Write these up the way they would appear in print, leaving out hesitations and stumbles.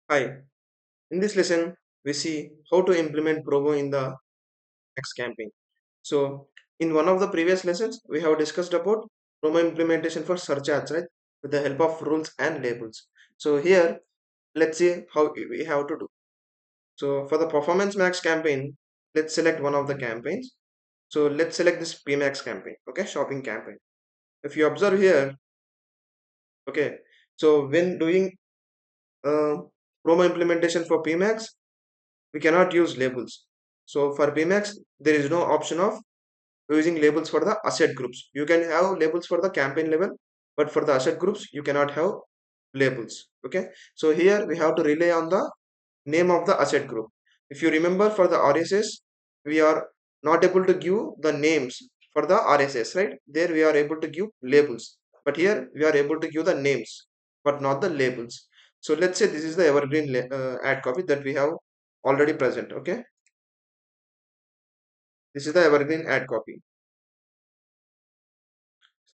Hi, in this lesson, we see how to implement promo in the next campaign. So, in one of the previous lessons, we have discussed about promo implementation for search ads, right? With the help of rules and labels. So, here, let's see how we have to do. So, for the performance max campaign, let's select one of the campaigns. So, let's select this PMAX campaign, okay, shopping campaign. If you observe here, okay, so when doing uh, promo implementation for PMAX, we cannot use labels. So for Bmax, there is no option of using labels for the asset groups. You can have labels for the campaign level, but for the asset groups, you cannot have labels. Okay. So here we have to rely on the name of the asset group. If you remember for the RSS, we are not able to give the names for the RSS, right? There we are able to give labels, but here we are able to give the names, but not the labels. So let's say this is the evergreen ad copy that we have already present. Okay, this is the evergreen ad copy.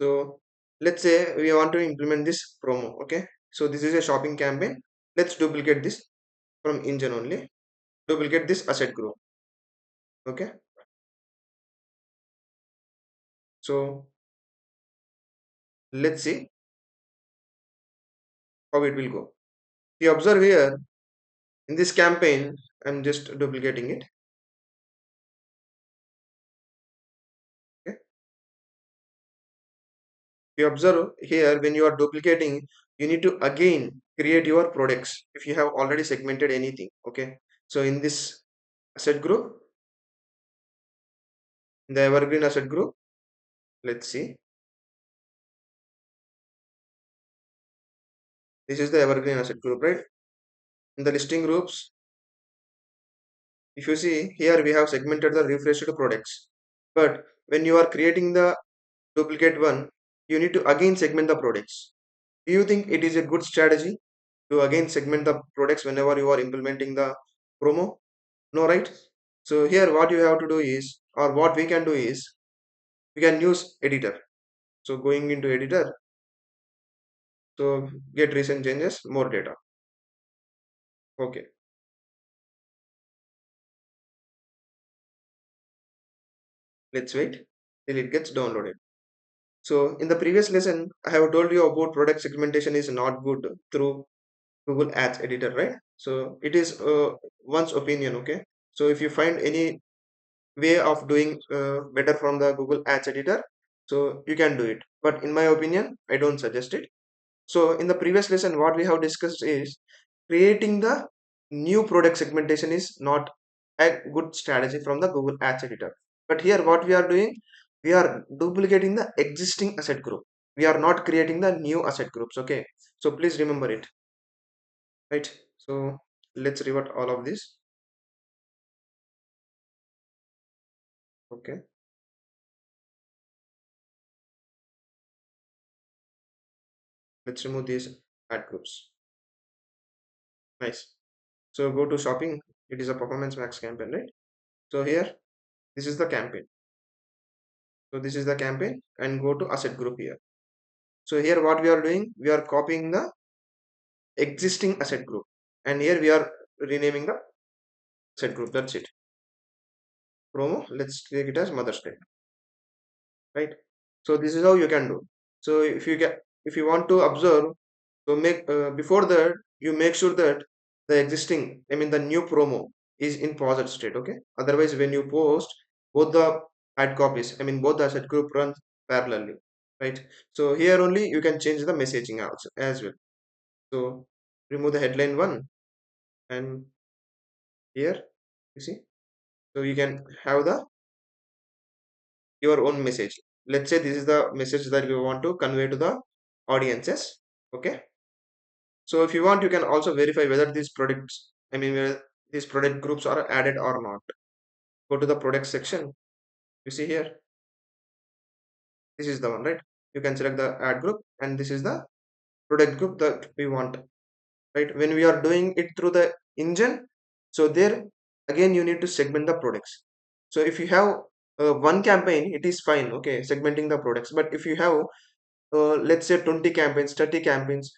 So let's say we want to implement this promo. Okay, so this is a shopping campaign. Let's duplicate this from engine only. Duplicate this asset group. Okay, so let's see how it will go. You observe here in this campaign, I'm just duplicating it. Okay, you observe here when you are duplicating, you need to again create your products if you have already segmented anything. Okay, so in this asset group, in the evergreen asset group, let's see. This is the evergreen asset group, right? In the listing groups, if you see here, we have segmented the refreshed products. But when you are creating the duplicate one, you need to again segment the products. Do you think it is a good strategy to again segment the products whenever you are implementing the promo? No, right? So here what you have to do is, or what we can do is, we can use editor. So going into editor, so get recent changes, more data. Okay, let's wait till it gets downloaded. So in the previous lesson, I have told you about product segmentation is not good through Google Ads editor, right? So it is one's opinion, okay? So if you find any way of doing better from the Google Ads editor, so you can do it. But in my opinion, I don't suggest it. So in the previous lesson, what we have discussed is creating the new product segmentation is not a good strategy from the Google Ads editor. But here what we are doing, we are duplicating the existing asset group. We are not creating the new asset groups. Okay. So please remember it, right? So let's revert all of this. Okay. Let's remove these ad groups. Nice. So go to shopping. It is a performance max campaign, right? So here, this is the campaign. So this is the campaign and go to asset group here. So here what we are doing, we are copying the existing asset group and here we are renaming the asset group. That's it. Promo, let's take it as mother state, right? So this is how you can do. So if you want to observe, so make before that you make sure that the existing, I mean the new promo is in paused state. Okay. Otherwise, when you post both the ad copies, I mean both the asset group runs parallelly, right? So here only you can change the messaging also as well. So remove the headline one and here you see. So you can have the your own message. Let's say this is the message that you want to convey to the audiences. Okay. So if you want, you can also verify whether these products, I mean, whether these product groups are added or not. Go to the product section. You see here, this is the one, right? You can select the ad group and this is the product group that we want, right? When we are doing it through the engine, so there again, you need to segment the products. So if you have one campaign, it is fine, okay, segmenting the products. But if you have, let's say 20 campaigns, 30 campaigns,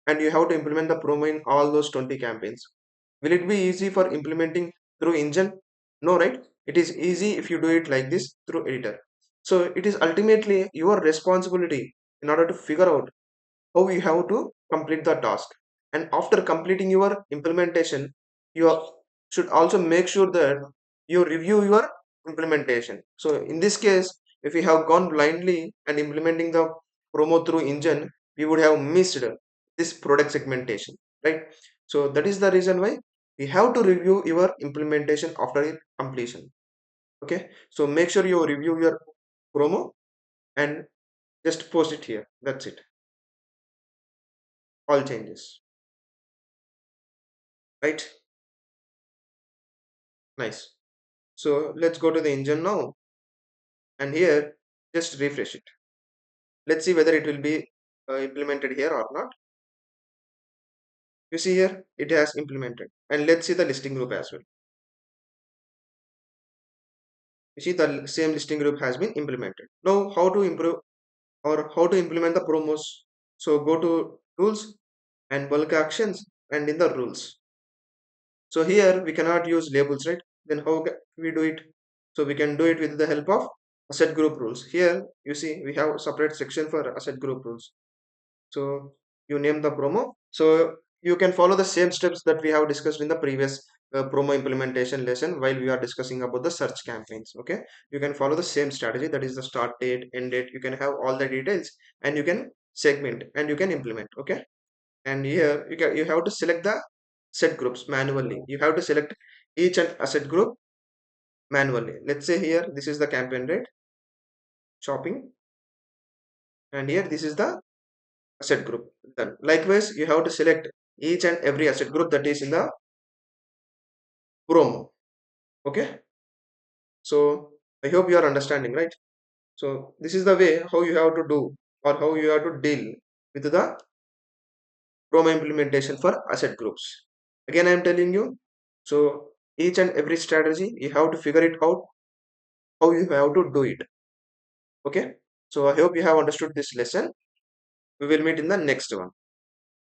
and you have to implement the promo in all those 20 campaigns. Will it be easy for implementing through engine? No, right? It is easy if you do it like this through editor. So it is ultimately your responsibility in order to figure out how you have to complete the task. And after completing your implementation, you should also make sure that you review your implementation. So in this case, if we have gone blindly and implementing the promo through engine, we would have missed this product segmentation, right? So that is the reason why we have to review your implementation after its completion. Okay, so make sure you review your promo and just post it here. That's it. All changes, right? Nice. So let's go to the engine now, and here just refresh it. Let's see whether it will be implemented here or not. You see here it has implemented, and let's see the listing group as well. You see the same listing group has been implemented. Now how to improve or how to implement the promos? So go to tools and bulk actions and in the rules. So here we cannot use labels, right? Then how can we do it? So we can do it with the help of asset group rules. Here you see we have a separate section for asset group rules. So you name the promo. So you can follow the same steps that we have discussed in the previous promo implementation lesson while we are discussing about the search campaigns. Okay, you can follow the same strategy, that is the start date, end date. You can have all the details and you can segment and you can implement. Okay, and here you have to select the set groups manually. You have to select each and asset group manually. Let's say here this is the campaign rate shopping, and here this is the asset group. Then likewise you have to select each and every asset group that is in the promo. Okay, so I hope you are understanding, right? So this is the way how you have to do or how you have to deal with the promo implementation for asset groups. Again I am telling you, so each and every strategy you have to figure it out how you have to do it. Okay, so I hope you have understood this lesson. We will meet in the next one.